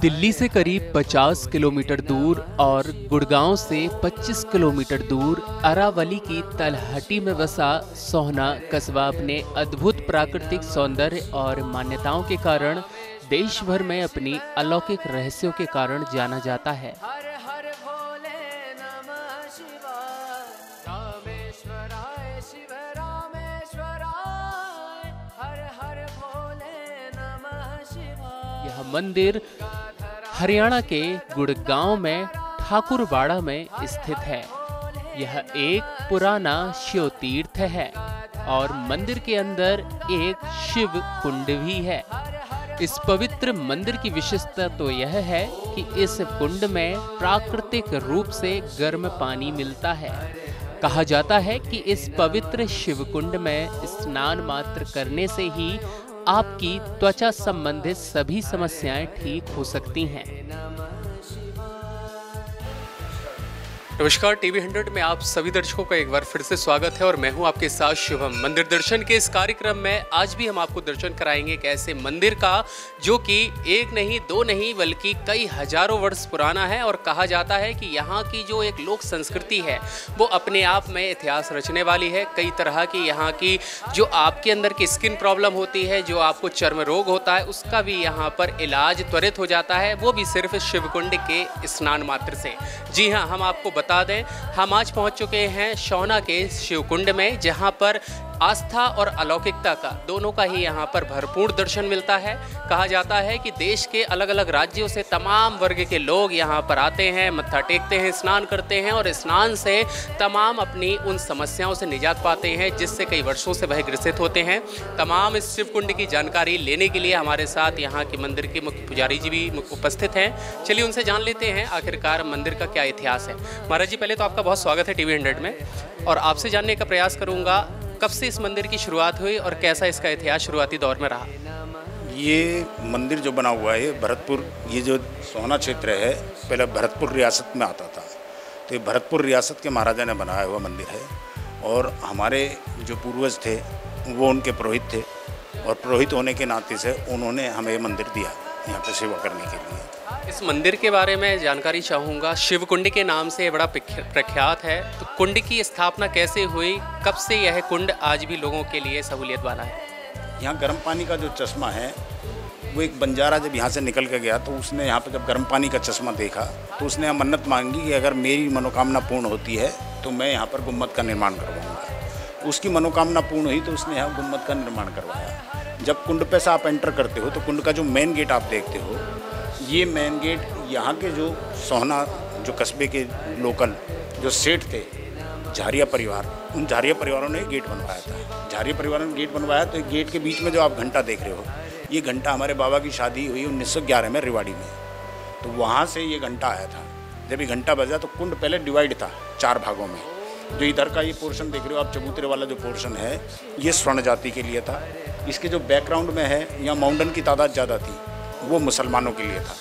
दिल्ली से करीब 50 किलोमीटर दूर और गुड़गांव से 25 किलोमीटर दूर अरावली की तलहटी में बसा सोहना कस्बा अपने अद्भुत प्राकृतिक सौंदर्य और मान्यताओं के कारण देश भर में अपनी अलौकिक रहस्यों के कारण जाना जाता है। यह मंदिर हरियाणा के गुड़गांव में ठाकुरवाड़ा में स्थित है। यह एक पुराना शिव तीर्थ है और मंदिर के अंदर एक शिव कुंड भी है। इस पवित्र मंदिर की विशेषता तो यह है कि इस कुंड में प्राकृतिक रूप से गर्म पानी मिलता है। कहा जाता है कि इस पवित्र शिव कुंड में स्नान मात्र करने से ही आपकी त्वचा संबंधित सभी समस्याएं ठीक हो सकती हैं। नमस्कार, टीवी 100 में आप सभी दर्शकों का एक बार फिर से स्वागत है और मैं हूं आपके साथ शुभम। मंदिर दर्शन के इस कार्यक्रम में आज भी हम आपको दर्शन कराएंगे एक ऐसे मंदिर का जो कि एक नहीं दो नहीं बल्कि कई हजारों वर्ष पुराना है। और कहा जाता है कि यहाँ की जो एक लोक संस्कृति है वो अपने आप में इतिहास रचने वाली है। कई तरह की यहाँ की जो आपके अंदर की स्किन प्रॉब्लम होती है, जो आपको चर्म रोग होता है, उसका भी यहाँ पर इलाज त्वरित हो जाता है, वो भी सिर्फ शिवकुंड के स्नान मात्र से। जी हाँ, हम आपको बता दें, हम आज पहुंच चुके हैं सोहना के शिवकुंड में, जहां पर आस्था और अलौकिकता का दोनों का ही यहां पर भरपूर दर्शन मिलता है। कहा जाता है कि देश के अलग अलग राज्यों से तमाम वर्ग के लोग यहां पर आते हैं, मत्था टेकते हैं, स्नान करते हैं और स्नान से तमाम अपनी उन समस्याओं से निजात पाते हैं जिससे कई वर्षों से वह ग्रसित होते हैं। तमाम इस शिवकुंड की जानकारी लेने के लिए हमारे साथ यहाँ के मंदिर के मुख्य पुजारी जी भी उपस्थित हैं। चलिए उनसे जान लेते हैं आखिरकार मंदिर का क्या इतिहास है। महाराज जी, पहले तो आपका बहुत स्वागत है टीवी 100 में, और आपसे जानने का प्रयास करूँगा कब से इस मंदिर की शुरुआत हुई और कैसा इसका इतिहास शुरुआती दौर में रहा। ये मंदिर जो बना हुआ है भरतपुर, ये जो सोहना क्षेत्र है पहले भरतपुर रियासत में आता था, तो ये भरतपुर रियासत के महाराजा ने बनाया हुआ मंदिर है। और हमारे जो पूर्वज थे वो उनके पुरोहित थे और पुरोहित होने के नाते से उन्होंने हमें ये मंदिर दिया यहाँ पे सेवा करने के लिए। इस मंदिर के बारे में जानकारी चाहूँगा। शिवकुंड के नाम से बड़ा प्रख्यात है, तो कुंड की स्थापना कैसे हुई, कब से यह कुंड आज भी लोगों के लिए सहूलियत वाला है? यहाँ गर्म पानी का जो चश्मा है वो एक बंजारा जब यहाँ से निकल के गया तो उसने यहाँ पे जब गर्म पानी का चश्मा देखा तो उसने यहाँ मन्नत मांगी कि अगर मेरी मनोकामना पूर्ण होती है तो मैं यहाँ पर गुम्बद का निर्माण करवाऊँगा। उसकी मनोकामना पूर्ण हुई तो उसने यहाँ गुम्बद का निर्माण करवाया। जब कुंड पे से आप एंटर करते हो तो कुंड का जो मेन गेट आप देखते हो, ये मेन गेट यहाँ के जो सोहना जो कस्बे के लोकल जो सेठ थे झारिया परिवार, उन झारिया परिवारों ने गेट बनवाया था। झारिया परिवारों ने गेट बनवाया तो गेट के बीच में जो आप घंटा देख रहे हो, ये घंटा हमारे बाबा की शादी हुई 1911 में रेवाड़ी में, तो वहाँ से ये घंटा आया था। जब ये घंटा बजा तो कुंड पहले डिवाइड था 4 भागों में। जो इधर का ये पोर्शन देख रहे हो आप, चबूतरे वाला जो पोर्शन है, ये स्वर्ण जाति के लिए था। इसके जो बैकग्राउंड में है, यहाँ माउंटेन की तादाद ज़्यादा थी, वो मुसलमानों के लिए था।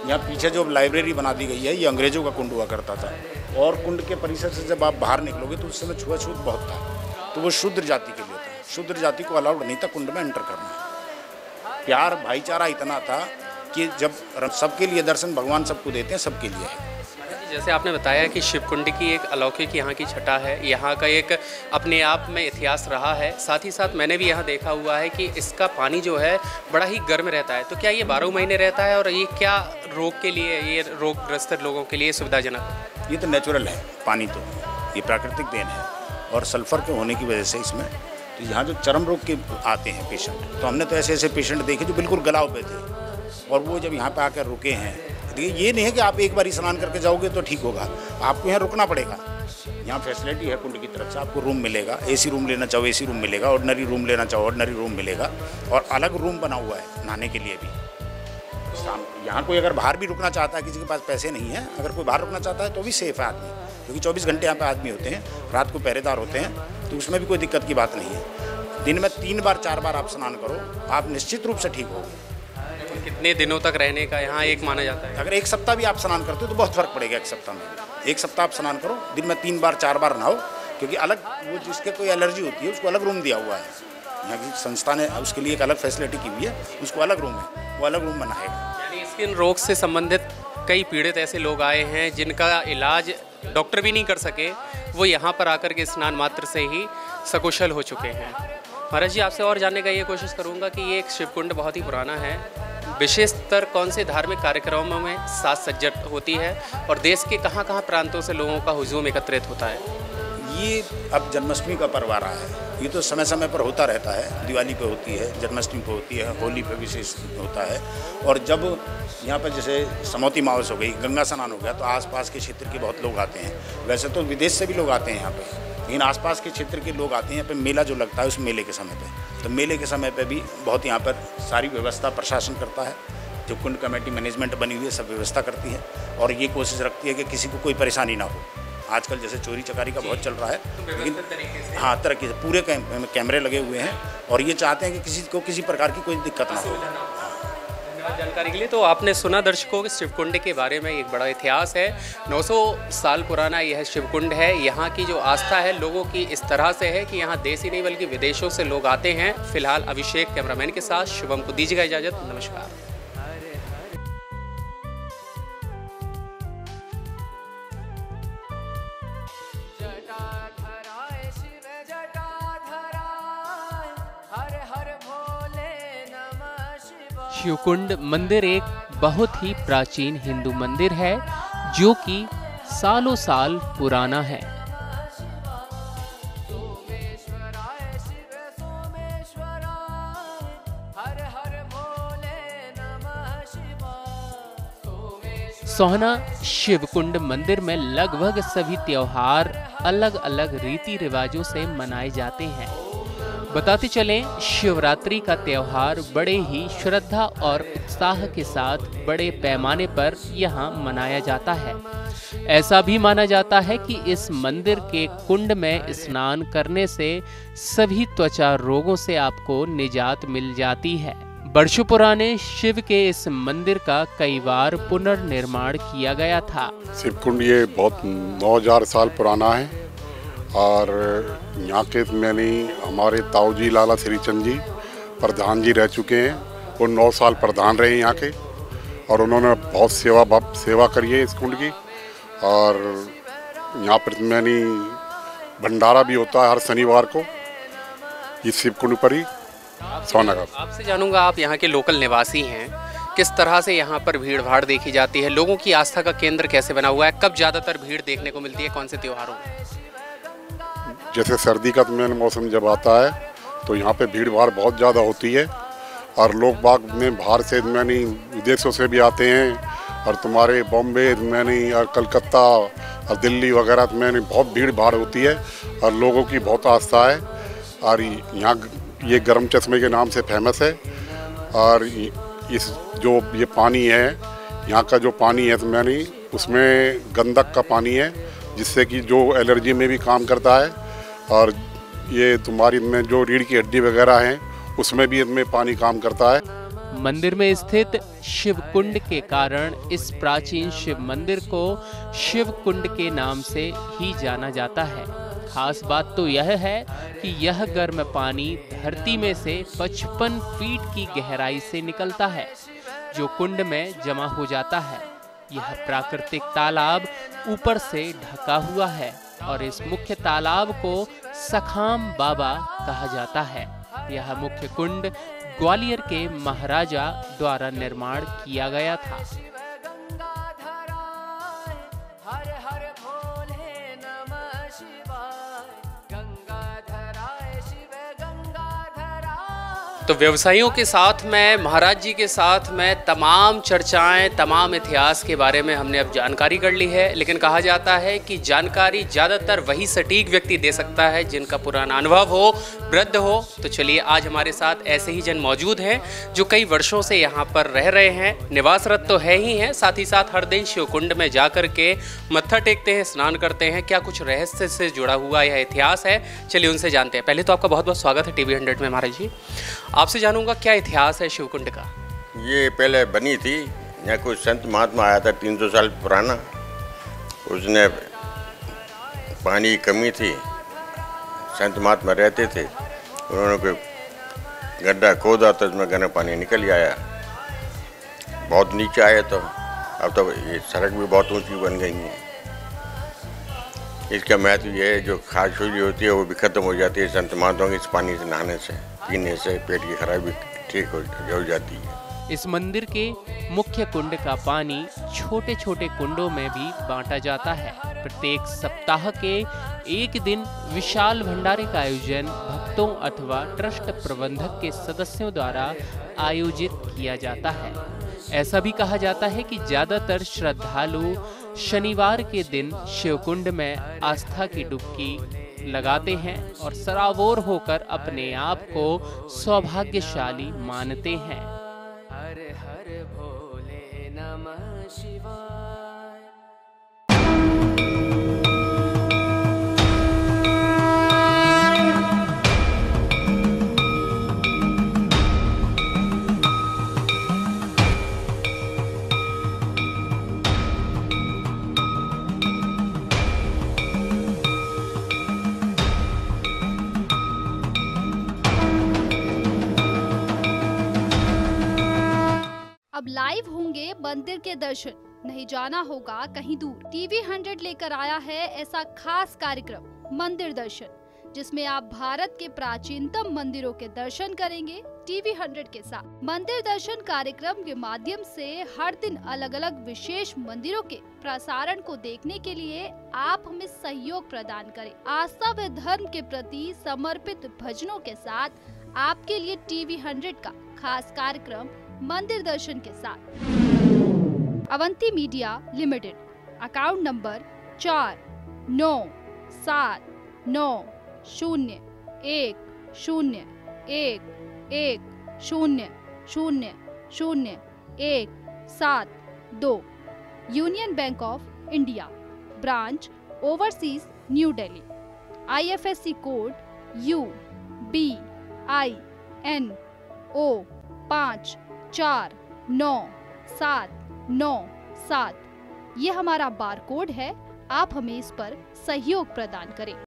यहाँ पीछे जो लाइब्रेरी बना दी गई है, ये अंग्रेज़ों का कुंड हुआ करता था। और कुंड के परिसर से जब आप बाहर निकलोगे तो उस समय छुआछूत बहुत था, तो वो शूद्र जाति के लिए था। शूद्र जाति को अलाउड नहीं था कुंड में एंटर करना। प्यार भाईचारा इतना था कि जब सबके लिए दर्शन भगवान सबको देते हैं, सबके लिए है। जैसे आपने बताया कि शिवकुंड की एक अलौकिक यहाँ की छटा है, यहाँ का एक अपने आप में इतिहास रहा है। साथ ही साथ मैंने भी यहाँ देखा हुआ है कि इसका पानी जो है बड़ा ही गर्म रहता है। तो क्या ये 12 महीने रहता है और ये क्या रोग के लिए, ये रोगग्रस्त लोगों के लिए सुविधाजनक है? ये तो नेचुरल है पानी, तो ये प्राकृतिक देन है। और सल्फ़र के होने की वजह से इसमें तो यहाँ जो चर्म रोग के आते हैं पेशेंट, तो हमने तो ऐसे ऐसे पेशेंट देखे जो बिल्कुल गलाव पे थे, और वो जब यहाँ पे आकर रुके हैं। देखिए, ये नहीं है कि आप एक बार स्नान करके जाओगे तो ठीक होगा, आपको यहाँ रुकना पड़ेगा। यहाँ फैसिलिटी है कुंड की तरफ से, आपको रूम मिलेगा, एसी रूम लेना चाहो एसी रूम मिलेगा, ऑर्डिनरी रूम लेना चाहो ऑर्डिनरी रूम मिलेगा, और अलग रूम बना हुआ है नहाने के लिए भी। यहाँ कोई अगर बाहर भी रुकना चाहता है, किसी के पास पैसे नहीं है, अगर कोई बाहर रुकना चाहता है तो भी सेफ़ है आदमी, क्योंकि 24 घंटे यहाँ पे आदमी होते हैं, रात को पहरेदार होते हैं, तो उसमें भी कोई दिक्कत की बात नहीं है। दिन में 3 बार 4 बार आप स्नान करो, आप निश्चित रूप से ठीक होगे। कितने दिनों तक रहने का यहाँ एक माना जाता है? अगर 1 सप्ताह भी आप स्नान करते हो तो बहुत फ़र्क पड़ेगा। 1 सप्ताह में 1 सप्ताह आप स्नान करो, दिन में 3 बार 4 बार नहाओ, क्योंकि अलग वो जिसके कोई एलर्जी होती है उसको अलग रूम दिया हुआ है। यहाँ की संस्था ने उसके लिए एक अलग फैसिलिटी की हुई है, उसको अलग रूम है, वो अलग रूम बनाएगा। यानी स्किन रोग से संबंधित कई पीड़ित ऐसे लोग आए हैं जिनका इलाज डॉक्टर भी नहीं कर सके, वो यहाँ पर आकर के स्नान मात्र से ही सकुशल हो चुके हैं। महाराज जी, आपसे और जानने का ये कोशिश करूँगा कि ये एक शिवकुंड बहुत ही पुराना है, विशेषतर कौन से धार्मिक कार्यक्रमों में साज सज्जा होती है और देश के कहाँ कहाँ प्रांतों से लोगों का हुजूम एकत्रित होता है? ये अब जन्माष्टमी का पर्व आ रहा है, ये तो समय समय पर होता रहता है, दिवाली पे होती है, जन्माष्टमी पे होती है, होली पे विशेष होता है। और जब यहाँ पर जैसे समौती अमावस हो गई, गंगा स्नान हो गया, तो आसपास के क्षेत्र के बहुत लोग आते हैं। वैसे तो विदेश से भी लोग आते हैं यहाँ पे, लेकिन आसपास के क्षेत्र के लोग आते हैं यहाँ पे। मेला जो लगता है उस मेले के समय पे, तो मेले के समय पे भी बहुत यहाँ पर सारी व्यवस्था प्रशासन करता है, जो कुंड कमेटी मैनेजमेंट बनी हुई है सब व्यवस्था करती है और ये कोशिश रखती है कि किसी को कोई परेशानी ना हो। आजकल जैसे चोरी चकारी का बहुत चल रहा है, लेकिन हाँ तरीके से पूरे कैमरे लगे हुए हैं और ये चाहते हैं कि किसी को किसी प्रकार की कोई दिक्कत ना हो। धन्यवाद जानकारी के लिए। तो आपने सुना दर्शकों, शिवकुंड के बारे में एक बड़ा इतिहास है। 900 साल पुराना यह शिवकुंड है। यहाँ की जो आस्था है लोगों की इस तरह से है कि यहाँ देश ही नहीं बल्कि विदेशों से लोग आते हैं। फिलहाल अभिषेक कैमरामैन के साथ शुभम को दीजिएगा इजाजत। नमस्कार। शिवकुंड मंदिर एक बहुत ही प्राचीन हिंदू मंदिर है जो कि सालों साल पुराना है। सोहना शिवकुंड मंदिर में लगभग सभी त्योहार अलग अलग रीति रिवाजों से मनाए जाते हैं। बताते चलें, शिवरात्रि का त्योहार बड़े ही श्रद्धा और उत्साह के साथ बड़े पैमाने पर यहाँ मनाया जाता है। ऐसा भी माना जाता है कि इस मंदिर के कुंड में स्नान करने से सभी त्वचा रोगों से आपको निजात मिल जाती है। वर्षों पुराने शिव के इस मंदिर का कई बार पुनर्निर्माण किया गया था। शिवकुंड ये बहुत 9000 साल पुराना है और यहाँ के मैंने हमारे ताऊ जी लाला श्रीचंद जी प्रधान जी रह चुके हैं। वो 9 साल प्रधान रहे यहाँ के और उन्होंने बहुत सेवा करी है इस कुंड की। और यहाँ पर मैंने भंडारा भी होता है हर शनिवार को इस शिवकुंड पर ही सोनगर। आपसे जानूंगा, आप यहाँ के लोकल निवासी हैं, किस तरह से यहाँ पर भीड़ भाड़ देखी जाती है? लोगों की आस्था का केंद्र कैसे बना हुआ है? कब ज़्यादातर भीड़ देखने को मिलती है? कौन से त्योहारों में? जैसे सर्दी का मौसम जब आता है तो यहाँ पे भीड़ भाड़ बहुत ज़्यादा होती है और लोग बाग में बाहर से मैंने विदेशों से भी आते हैं और तुम्हारे बॉम्बे मैंने और कलकत्ता और दिल्ली वगैरह मैंने बहुत भीड़ भाड़ होती है और लोगों की बहुत आस्था है। और यहाँ ये गर्म चश्मे के नाम से फेमस है। और इस जो ये पानी है, यहाँ का जो पानी है तो मैंने उसमें गंधक का पानी है जिससे कि जो एलर्जी में भी काम करता है। और ये तुम्हारी में जो रीढ़ की हड्डी वगैरह है उसमें भी इनमें पानी काम करता है। मंदिर में स्थित शिवकुंड के कारण इस प्राचीन शिव मंदिर को शिवकुंड के नाम से ही जाना जाता है। खास बात तो यह है कि यह गर्म पानी धरती में से 55 फीट की गहराई से निकलता है जो कुंड में जमा हो जाता है। यह प्राकृतिक तालाब ऊपर से ढका हुआ है और इस मुख्य तालाब को सखाम बाबा कहा जाता है। यह मुख्य कुंड ग्वालियर के महाराजा द्वारा निर्माण किया गया था। तो व्यवसायियों के साथ में, महाराज जी के साथ में तमाम चर्चाएं, तमाम इतिहास के बारे में हमने अब जानकारी कर ली है। लेकिन कहा जाता है कि जानकारी ज़्यादातर वही सटीक व्यक्ति दे सकता है जिनका पुराना अनुभव हो, वृद्ध हो। तो चलिए, आज हमारे साथ ऐसे ही जन मौजूद हैं जो कई वर्षों से यहाँ पर रह रहे हैं, निवासरत तो है ही हैं, साथ ही साथ हर दिन शिवकुंड में जा कर के मत्था टेकते हैं, स्नान करते हैं। क्या कुछ रहस्य से जुड़ा हुआ यह इतिहास है, चलिए उनसे जानते हैं। पहले तो आपका बहुत बहुत स्वागत है TV 100 में महाराज जी। आपसे जानूंगा, क्या इतिहास है शिवकुंड का? ये पहले बनी थी, यहाँ कोई संत महात्मा आया था 300 साल पुराना। उसने पानी की कमी थी, संत महात्मा रहते थे, उन्होंने कोई गड्ढा खोदा तो उसमें गर्म पानी निकल ही आया। बहुत नीचे आए तो अब तो ये सड़क भी बहुत ऊंची बन गई है। इसका महत्व ये है, जो खाज खुजली होती है वो भी खत्म हो जाती है संत महात्माओं के इस पानी से नहाने से, पीने से पेट की खराबी ठीक हो जाती है। इस मंदिर के मुख्य कुंड का पानी छोटे छोटे कुंडों में भी बांटा जाता है। प्रत्येक सप्ताह के एक दिन विशाल भंडारे का आयोजन भक्तों अथवा ट्रस्ट प्रबंधक के सदस्यों द्वारा आयोजित किया जाता है। ऐसा भी कहा जाता है कि ज्यादातर श्रद्धालु शनिवार के दिन शिवकुंड में आस्था की डुबकी लगाते हैं और सराबोर होकर अपने आप को सौभाग्यशाली मानते हैं। हर हर भोले नमः शिवाय। अब लाइव होंगे मंदिर के दर्शन, नहीं जाना होगा कहीं दूर। टीवी 100 लेकर आया है ऐसा खास कार्यक्रम मंदिर दर्शन, जिसमें आप भारत के प्राचीनतम मंदिरों के दर्शन करेंगे टीवी 100 के साथ। मंदिर दर्शन कार्यक्रम के माध्यम से हर दिन अलग अलग विशेष मंदिरों के प्रसारण को देखने के लिए आप हमें सहयोग प्रदान करें। आस्था व धर्म के प्रति समर्पित भजनों के साथ आपके लिए टीवी 100 का खास कार्यक्रम मंदिर दर्शन के साथ। Avanti media limited, account number 49979011000172, union bank of India, branch overseas new Delhi, IFSC code UBINO 549797। ये हमारा बार कोड है, आप हमें इस पर सहयोग प्रदान करें।